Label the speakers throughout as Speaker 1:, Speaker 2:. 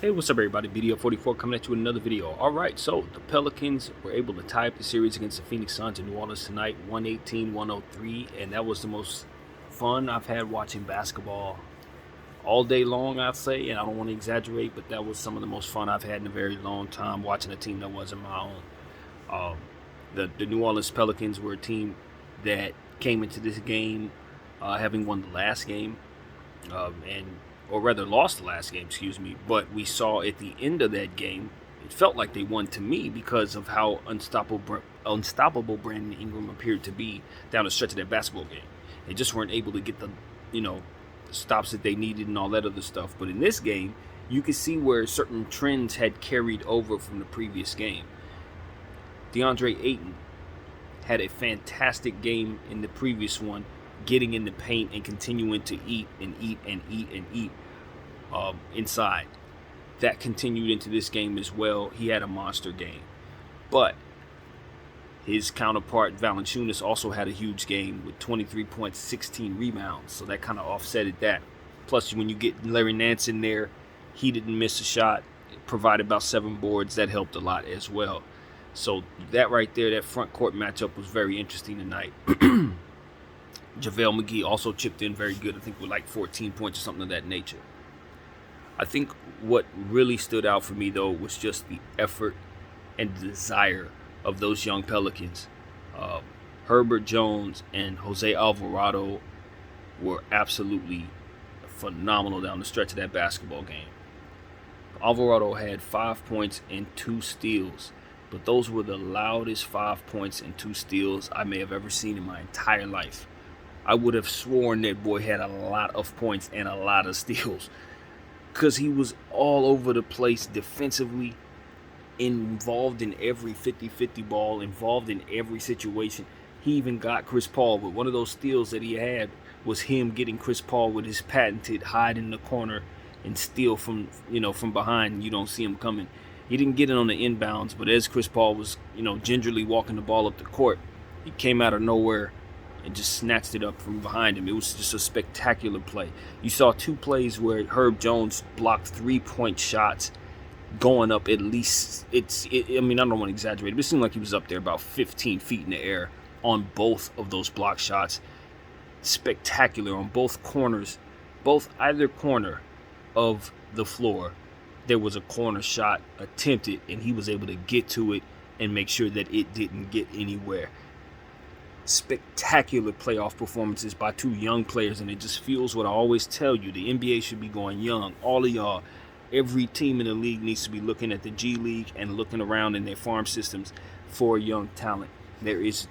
Speaker 1: Hey, what's up, everybody? BDO44 coming at you with another video. All right, so the Pelicans were able to tie up the series against the Phoenix Suns in New Orleans tonight, 118-103, and that was the most fun I've had watching basketball all day long, I'd say, and I don't want to exaggerate, but that was some of the most fun I've had in a very long time watching a team that wasn't my own. Um, the New Orleans Pelicans were a team that came into this game having won the last game, and or rather lost the last game, excuse me. But we saw at the end of that game, it felt like they won to me because of how unstoppable Brandon Ingram appeared to be down the stretch of that basketball game. They just weren't able to get the stops that they needed and all that other stuff. But in this game, you could see where certain trends had carried over from the previous game. DeAndre Ayton had a fantastic game in the previous one, getting in the paint and continuing to eat inside. That continued into this game as well. He had a monster game. But his counterpart, Valanciunas, also had a huge game with 23 points, 16 rebounds. So that kind of offsetted that. Plus, when you get Larry Nance in there, he didn't miss a shot. Provided about 7 boards. That helped a lot as well. So that right there, that front court matchup was very interesting tonight. JaVale McGee also chipped in very good, I think with like 14 points or something of that nature. I think what really stood out for me, though, was just the effort and the desire of those young Pelicans. Herbert Jones and Jose Alvarado were absolutely phenomenal down the stretch of that basketball game. Alvarado had 5 points and 2 steals, but those were the loudest 5 points and 2 steals I may have ever seen in my entire life. I would have sworn that boy had a lot of points and a lot of steals because he was all over the place defensively, involved in every 50-50 ball, involved in every situation. He even got Chris Paul, but one of those steals that he had was him getting Chris Paul with his patented hide in the corner and steal from behind. You don't see him coming. He didn't get it on the inbounds, but as Chris Paul was gingerly walking the ball up the court, he came out of nowhere and just snatched it up from behind him. It was just a spectacular play. You saw 2 plays where Herb Jones blocked 3-point shots going up at least, I don't want to exaggerate, but it seemed like he was up there about 15 feet in the air on both of those block shots. Spectacular on both corners, either corner of the floor. There was a corner shot attempted, and he was able to get to it and make sure that it didn't get anywhere. Spectacular playoff performances by 2 young players, and it just fuels what I always tell you. The NBA should be going young. All of y'all, every team in the league needs to be looking at the G League and looking around in their farm systems for young talent. There is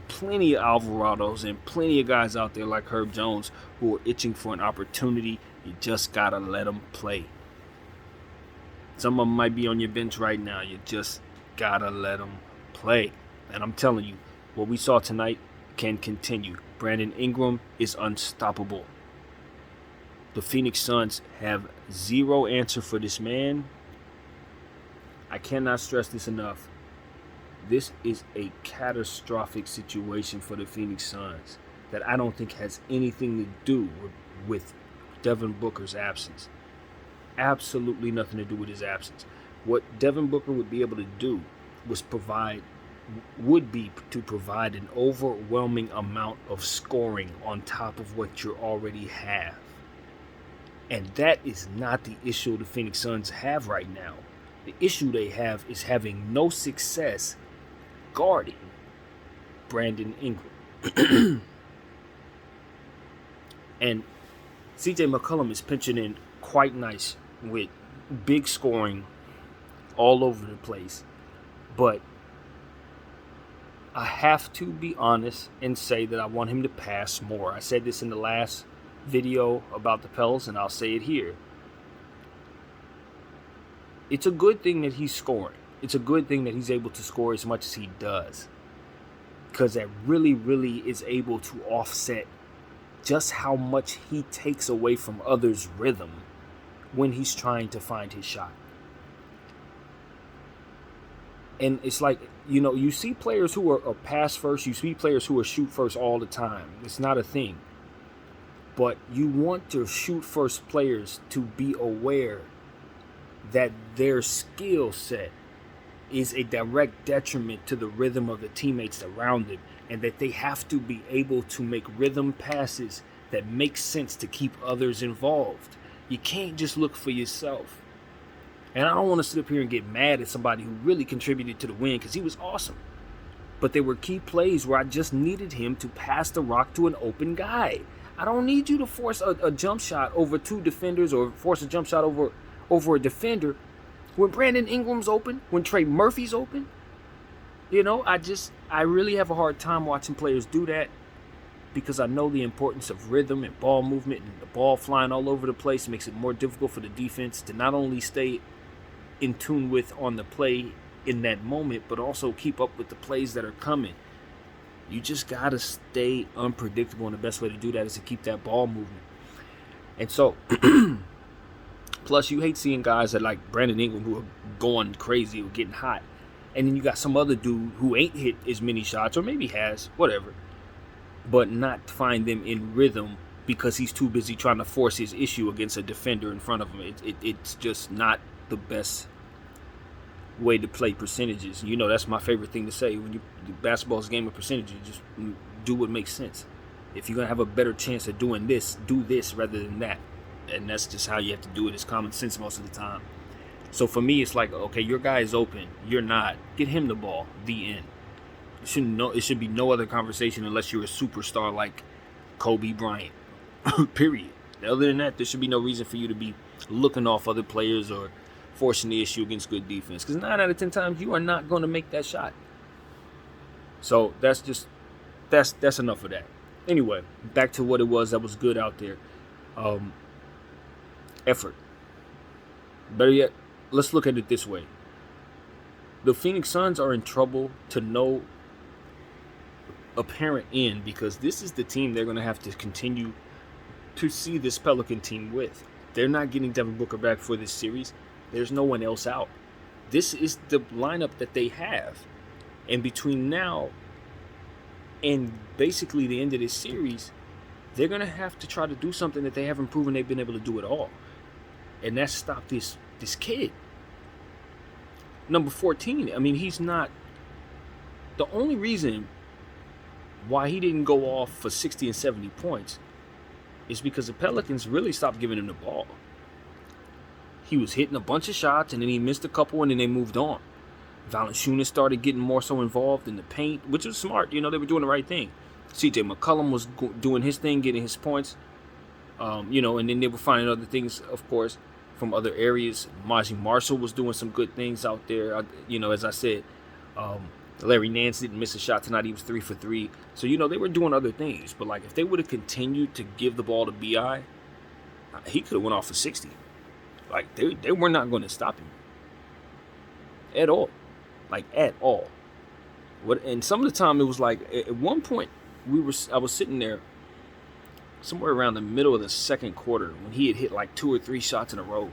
Speaker 1: plenty of Alvarados and plenty of guys out there like Herb Jones who are itching for an opportunity. You just gotta let them play. Some of them might be on your bench right now. You just gotta let them play. And I'm telling you, what we saw tonight can continue. Brandon Ingram is unstoppable. The Phoenix Suns have zero answer for this man. I cannot stress this enough. This is a catastrophic situation for the Phoenix Suns that I don't think has anything to do with Devin Booker's absence. Absolutely nothing to do with his absence. What Devin Booker would be able to do would be to provide an overwhelming amount of scoring on top of what you already have. And that is not the issue the Phoenix Suns have right now. The issue they have is having no success guarding Brandon Ingram. And CJ McCollum is pinching in quite nice with big scoring all over the place. But I have to be honest and say that I want him to pass more. I said this in the last video about the Pels, and I'll say it here. It's a good thing that he's scoring. It's a good thing that he's able to score as much as he does, because that really, really is able to offset just how much he takes away from others' rhythm when he's trying to find his shot. And it's like, you see players who are pass first, you see players who are shoot first all the time. It's not a thing. But you want to shoot first players to be aware that their skill set is a direct detriment to the rhythm of the teammates around them, and that they have to be able to make rhythm passes that make sense to keep others involved. You can't just look for yourself. And I don't want to sit up here and get mad at somebody who really contributed to the win, because he was awesome. But there were key plays where I just needed him to pass the rock to an open guy. I don't need you to force a jump shot over two defenders, or force a jump shot over a defender when Brandon Ingram's open, when Trey Murphy's open. You know, I really have a hard time watching players do that, because I know the importance of rhythm and ball movement, and the ball flying all over the place makes it more difficult for the defense to not only stay in tune with on the play in that moment, but also keep up with the plays that are coming. You just got to stay unpredictable, and the best way to do that is to keep that ball movement. And so, plus you hate seeing guys that like Brandon Ingram who are going crazy or getting hot, and then you got some other dude who ain't hit as many shots, or maybe has, whatever, but not find them in rhythm because he's too busy trying to force his issue against a defender in front of him. It's just not the best way to play percentages. You know, that's my favorite thing to say. When basketball's a game of percentages, just do what makes sense. If you're going to have a better chance of doing this, do this rather than that. And that's just how you have to do it. It's common sense most of the time. So for me, it's like, okay, your guy is open. You're not. Get him the ball. The end. It should be no other conversation unless you're a superstar like Kobe Bryant. Period. Other than that, there should be no reason for you to be looking off other players or forcing the issue against good defense. Because 9 out of 10 times, you are not going to make that shot. So that's enough of that. Anyway, back to what it was that was good out there. Effort. Better yet, let's look at it this way. The Phoenix Suns are in trouble to no apparent end, because this is the team they're going to have to continue to see this Pelican team with. They're not getting Devin Booker back for this series. There's no one else out. This is the lineup that they have. And between now and basically the end of this series, they're going to have to try to do something that they haven't proven they've been able to do at all. And that's stop this kid. Number 14, I mean, he's not... The only reason why he didn't go off for 60 and 70 points is because the Pelicans really stopped giving him the ball. He was hitting a bunch of shots, and then he missed a couple, and then they moved on. Valanciunas started getting more so involved in the paint, which was smart. You know, they were doing the right thing. CJ McCollum was doing his thing, getting his points. And then they were finding other things, of course, from other areas. Mozzie Marshall was doing some good things out there. As I said, Larry Nance didn't miss a shot tonight. He was 3 for 3. So, they were doing other things. But, if they would have continued to give the ball to B.I., he could have went off for 60. They were not going to stop him. At all. At all. And some of the time, it was at one point, I was sitting there somewhere around the middle of the second quarter when he had hit 2 or 3 shots in a row.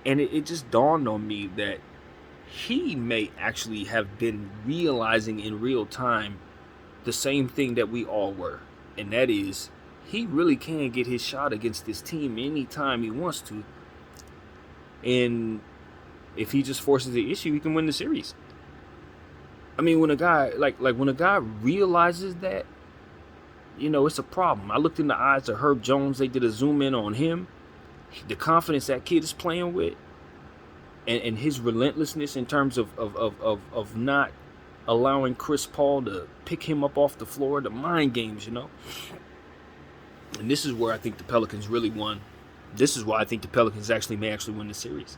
Speaker 1: And it just dawned on me that he may actually have been realizing in real time the same thing that we all were. And that is, he really can get his shot against this team anytime he wants to. And if he just forces the issue, he can win the series. I mean, when a guy, when a guy realizes that, it's a problem. I looked in the eyes of Herb Jones. They did a zoom in on him. The confidence that kid is playing with. And his relentlessness in terms of not allowing Chris Paul to pick him up off the floor, the mind games, And this is where I think the Pelicans really won. This is why I think the Pelicans may actually win the series.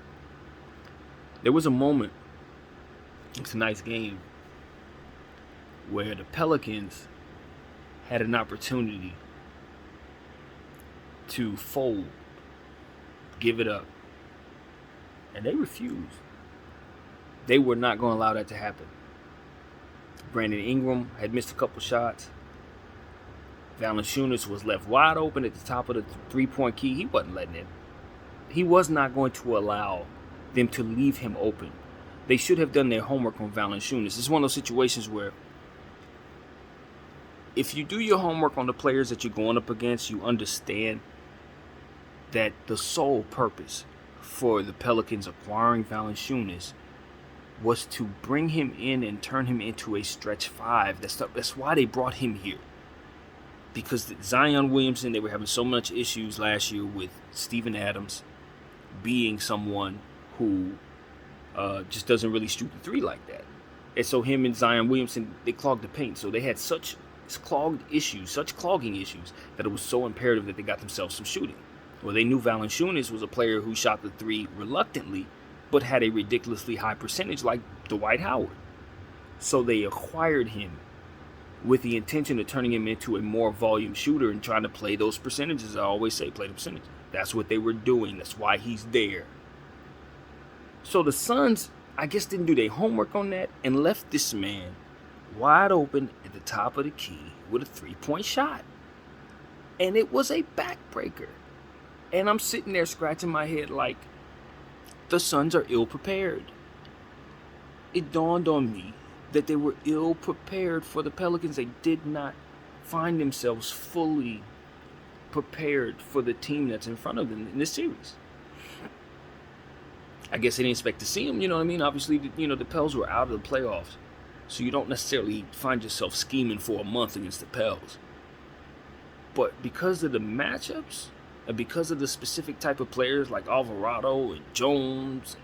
Speaker 1: There was a moment in tonight's game where the Pelicans had an opportunity to fold, give it up. And they refused. They were not going to allow that to happen. Brandon Ingram had missed a couple shots. Valanciunas was left wide open at the top of the three-point key. He wasn't letting it. He was not going to allow them to leave him open. They should have done their homework on Valanciunas. It's one of those situations where if you do your homework on the players that you're going up against, you understand that the sole purpose for the Pelicans acquiring Valanciunas was to bring him in and turn him into a stretch five. That's why they brought him here. Because Zion Williamson, they were having so much issues last year with Steven Adams being someone who just doesn't really shoot the three like that. And so him and Zion Williamson, they clogged the paint. So they had such clogging issues, that it was so imperative that they got themselves some shooting. Well, they knew Valanciunas was a player who shot the three reluctantly, but had a ridiculously high percentage like Dwight Howard. So they acquired him with the intention of turning him into a more volume shooter and trying to play those percentages. I always say play the percentage. That's what they were doing. That's why he's there. So the Suns, I guess, didn't do their homework on that and left this man wide open at the top of the key with a three-point shot. And it was a backbreaker. And I'm sitting there scratching my head like, the Suns are ill-prepared. It dawned on me that they were ill-prepared for the Pelicans. They did not find themselves fully prepared for the team that's in front of them in this series. I guess they didn't expect to see them, you know what I mean? Obviously, the Pels were out of the playoffs, so you don't necessarily find yourself scheming for a month against the Pels. But because of the matchups, and because of the specific type of players like Alvarado and Jones,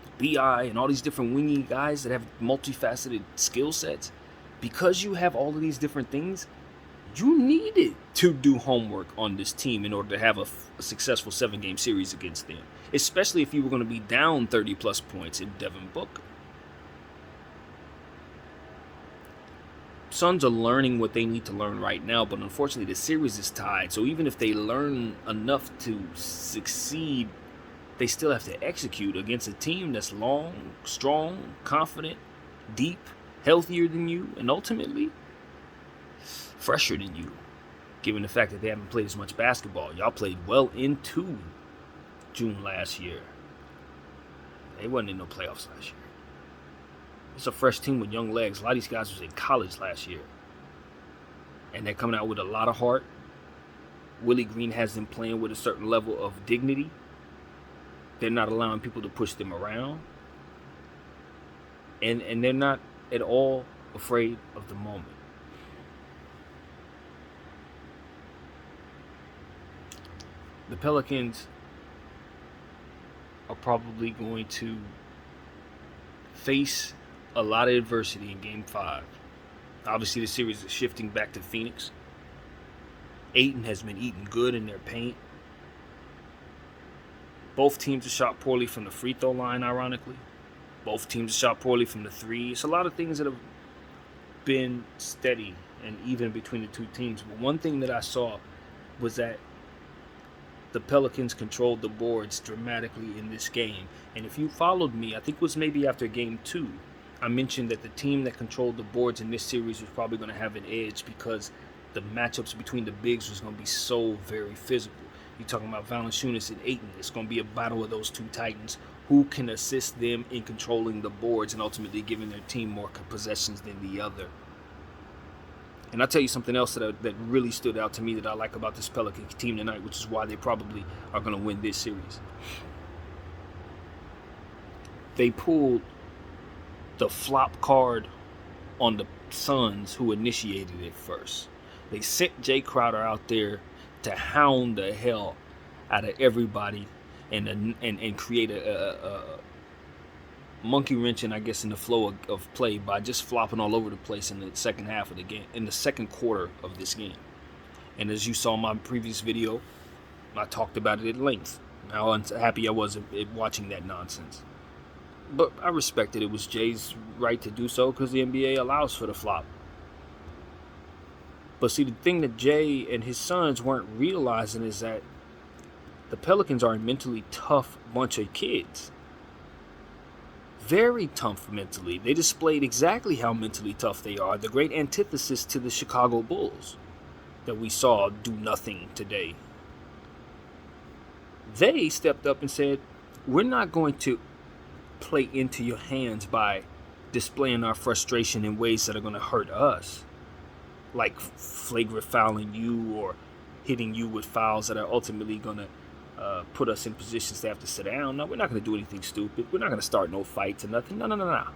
Speaker 1: and B.I., and all these different wingy guys that have multifaceted skill sets, because you have all of these different things, you needed to do homework on this team in order to have a successful 7-game series against them, especially if you were going to be down 30-plus points in Devin Booker. Suns are learning what they need to learn right now, but unfortunately the series is tied. So even if they learn enough to succeed, they still have to execute against a team that's long, strong, confident, deep, healthier than you, and ultimately fresher than you, given the fact that they haven't played as much basketball. Y'all played well into June last year. They wasn't in no playoffs last year. It's a fresh team with young legs. A lot of these guys was in college last year. And they're coming out with a lot of heart. Willie Green has them playing with a certain level of dignity. They're not allowing people to push them around. And they're not at all afraid of the moment. The Pelicans are probably going to face a lot of adversity in Game 5. Obviously, the series is shifting back to Phoenix. Ayton has been eating good in their paint. Both teams have shot poorly from the free throw line, ironically. Both teams have shot poorly from the three. It's a lot of things that have been steady and even between the two teams. But one thing that I saw was that the Pelicans controlled the boards dramatically in this game. And if you followed me, I think it was maybe after Game 2, I mentioned that the team that controlled the boards in this series was probably going to have an edge because the matchups between the bigs was going to be so very physical. You're talking about Valanciunas and Ayton. It's going to be a battle of those two titans. Who can assist them in controlling the boards and ultimately giving their team more possessions than the other? And I'll tell you something else that really stood out to me that I like about this Pelican team tonight, which is why they probably are going to win this series. They pulled the flop card on the Suns, who initiated it first. They sent Jay Crowder out there to hound the hell out of everybody and create a monkey wrenching, I guess, in the flow of play by just flopping all over the place in the second half of the game, in the second quarter of this game. And as you saw in my previous video, I talked about it at length, how unhappy I was at watching that nonsense. But I respected it. It was Jay's right to do so because the NBA allows for the flop. But see, the thing that Jay and his sons weren't realizing is that the Pelicans are a mentally tough bunch of kids. Very tough mentally. They displayed exactly how mentally tough they are. The great antithesis to the Chicago Bulls that we saw do nothing today. They stepped up and said, we're not going to play into your hands by displaying our frustration in ways that are going to hurt us, like flagrant fouling you or hitting you with fouls that are ultimately going to put us in positions to have to sit down. No, we're not going to do anything stupid. We're not going to start no fights or nothing. No.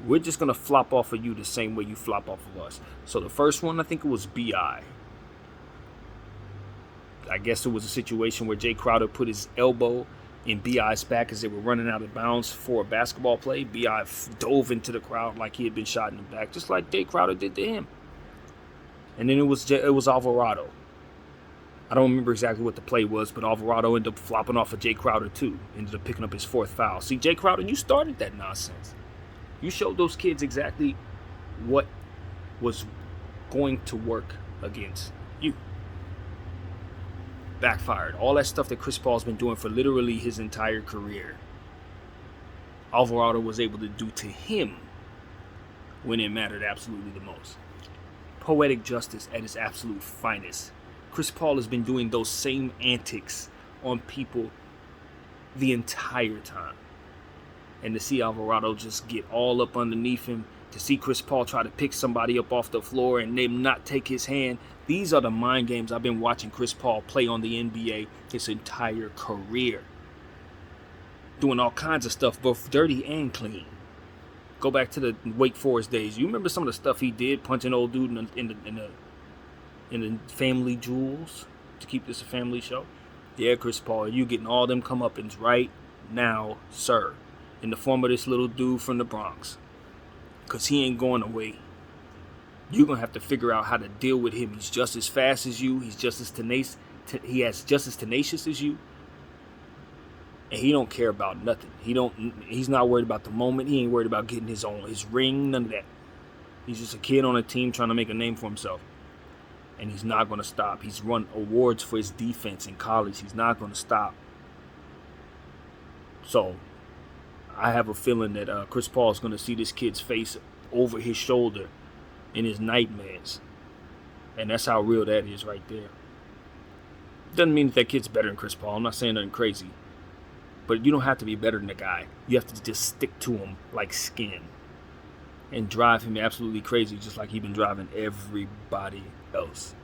Speaker 1: We're just going to flop off of you the same way you flop off of us. So the first one, I think it was B.I. I guess it was a situation where Jay Crowder put his elbow in B.I.'s back as they were running out of bounds for a basketball play. B.I. dove into the crowd like he had been shot in the back, just like Jay Crowder did to him. And then it was Alvarado. I don't remember exactly what the play was, but Alvarado ended up flopping off of Jay Crowder too. Ended up picking up his fourth foul. See, Jay Crowder, you started that nonsense. You showed those kids exactly what was going to work against you. Backfired. All that stuff that Chris Paul's been doing for literally his entire career, Alvarado was able to do to him when it mattered absolutely the most. Poetic justice at its absolute finest. Chris Paul has been doing those same antics on people the entire time. And to see Alvarado just get all up underneath him, to see Chris Paul try to pick somebody up off the floor and them not take his hand, these are the mind games I've been watching Chris Paul play on the NBA his entire career. Doing all kinds of stuff, both dirty and clean. Go back to the Wake Forest days. You remember some of the stuff he did, punching old dude in the family jewels, to keep this a family show? Yeah, Chris Paul, you getting all them comeuppance right now, sir, in the form of this little dude from the Bronx. Because he ain't going away. You're going to have to figure out how to deal with him. He's just as fast as you. He's just as tenacious. He has just as tenacious as you. And he don't care about nothing. He's not worried about the moment. He ain't worried about getting his ring, none of that. He's just a kid on a team trying to make a name for himself. And he's not going to stop. He's won awards for his defense in college. He's not going to stop. So I have a feeling that Chris Paul is going to see this kid's face over his shoulder in his nightmares. And that's how real that is right there. Doesn't mean that kid's better than Chris Paul. I'm not saying nothing crazy. But you don't have to be better than the guy. You have to just stick to him like skin. And drive him absolutely crazy, just like he's been driving everybody else.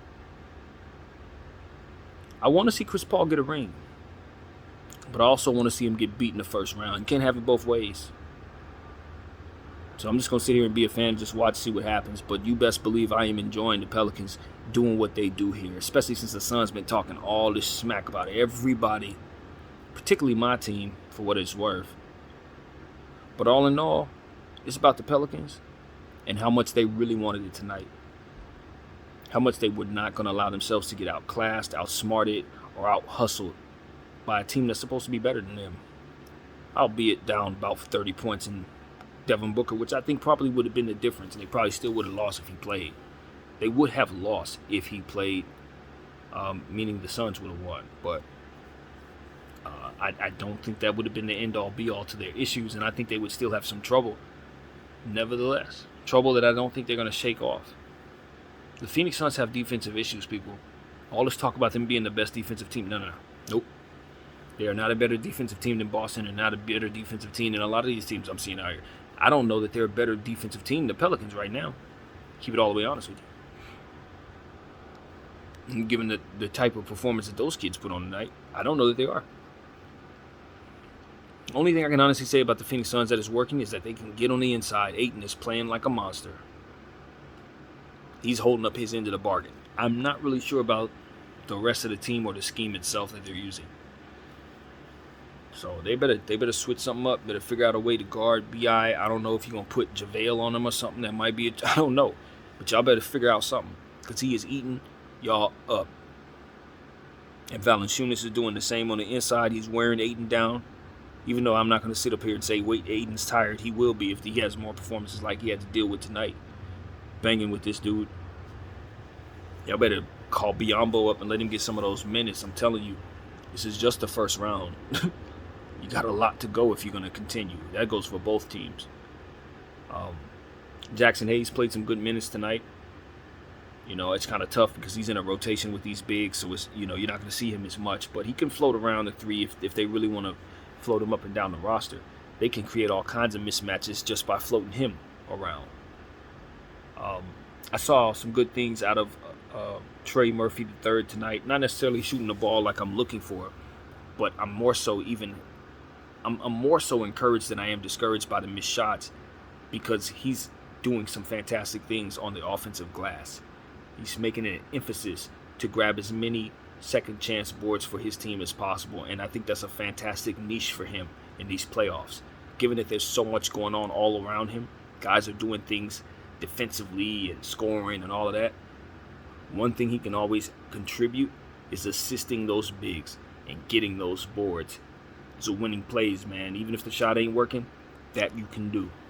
Speaker 1: I want to see Chris Paul get a ring. But I also want to see him get beat in the first round. You can't have it both ways. So I'm just going to sit here and be a fan, just watch, see what happens. But you best believe I am enjoying the Pelicans doing what they do here, especially since the Suns been talking all this smack about everybody, particularly my team, for what it's worth. But all in all, it's about the Pelicans and how much they really wanted it tonight. How much they were not going to allow themselves to get outclassed, outsmarted, or out-hustled by a team that's supposed to be better than them. Albeit down about 30 points in Devin Booker, which I think probably would have been the difference. And they probably still would have lost if he played. They would have lost if he played, meaning the Suns would have won. But I don't think that would have been the end-all, be-all to their issues. And I think they would still have some trouble. Nevertheless, trouble that I don't think they're going to shake off. The Phoenix Suns have defensive issues, people. All this talk about them being the best defensive team. No. Nope. They are not a better defensive team than Boston and not a better defensive team than a lot of these teams I'm seeing out here. I don't know that they're a better defensive team than the Pelicans right now. Keep it all the way honest with you. And given the type of performance that those kids put on tonight, I don't know that they are. Only thing I can honestly say about the Phoenix Suns that is working is that they can get on the inside. Ayton is playing like a monster. He's holding up his end of the bargain. I'm not really sure about the rest of the team or the scheme itself that they're using. So they better switch something up. Better figure out a way to guard B.I. I don't know if you're going to put JaVale on him or something. That might be I don't know. But y'all better figure out something. Because he is eating y'all up. And Valanciunas is doing the same on the inside. He's wearing Ayton down. Even though I'm not going to sit up here and say, wait, Aiden's tired. He will be if he has more performances like he had to deal with tonight. Banging with this dude. Y'all better call Biyombo up and let him get some of those minutes. I'm telling you, this is just the first round. You got a lot to go if you're going to continue. That goes for both teams. Jackson Hayes played some good minutes tonight. You know, it's kind of tough because he's in a rotation with these bigs, so it's, you know, you're not going to see him as much. But he can float around the three if they really want to float him up and down the roster. They can create all kinds of mismatches just by floating him around. I saw some good things out of Trey Murphy III tonight. Not necessarily shooting the ball like I'm looking for, but I'm more so encouraged than I am discouraged by the missed shots because he's doing some fantastic things on the offensive glass. He's making an emphasis to grab as many second chance boards for his team as possible, and I think that's a fantastic niche for him in these playoffs. Given that there's so much going on all around him, guys are doing things defensively and scoring and all of that. One thing he can always contribute is assisting those bigs and getting those boards. It's a winning plays, man. Even if the shot ain't working, that you can do.